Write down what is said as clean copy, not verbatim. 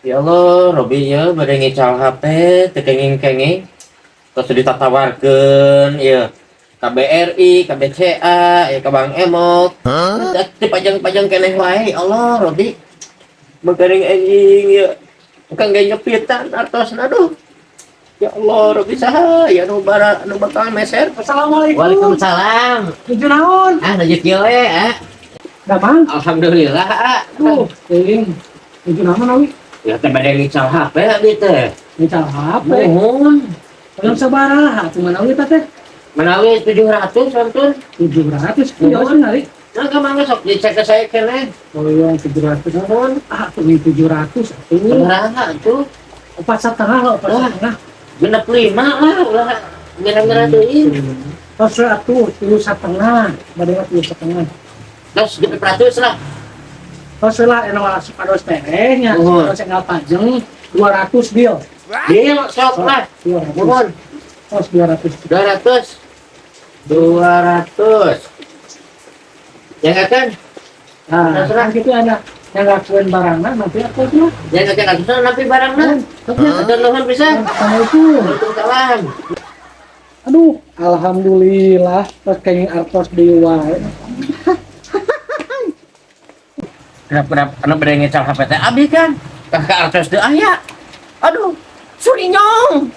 Ya Allah, Robi ya bade ngical HP teu kenging-kenging. Terus ditatawarkeun ieu KBRI, KBCA, ya ke Bank Emok. Dak dipajang-pajang keneh wae. Ya Allah, Robi. Megering anjing ya. Bukan gak nyepitan artosna aduh. Ya Allah, Robi saha ya nu bakal meser. Assalamualaikum. Waalaikumsalam. Tujuh naon? Rezeki we, Damang. Alhamdulillah, Tuh, ting. Tujuh naon awi? Ya teh bade ngical HP abi teh. Ngical HP. Mohon. Belum sabaraha tuh mana awi teh? Menawi 700 santun. 700 kieu sih hari. Nah, kemana sok dicek ke saya kene. Oh iya 700. Mohon. Ah, tuh 700 atuh. Berapa tuh? 4,5 lah, 4,5. Genep 5 lah, ulah mira-mira deui. Terus atuh 3,5. Bade mah 3,5. Terus genep 100 lah. Terus lah eno sapados teh nya, Mohon. sapados tinggal pajeng 200 deal. Deal sok lah. 200. Mohon. Terus 200. 200. 200. Yang akan Nah, kan gitu ada yang lakuin barangnya nanti aku tuh. yang akan atusan napi barangna. Atur nuhun pisan. Assalamualaikum. Waalaikumsalam. Aduh, alhamdulillah pas kenging artos di wae. Kenapa anak bade ngecal HP teh abi kan? Kakak artos teu aya. Aduh, surinyong.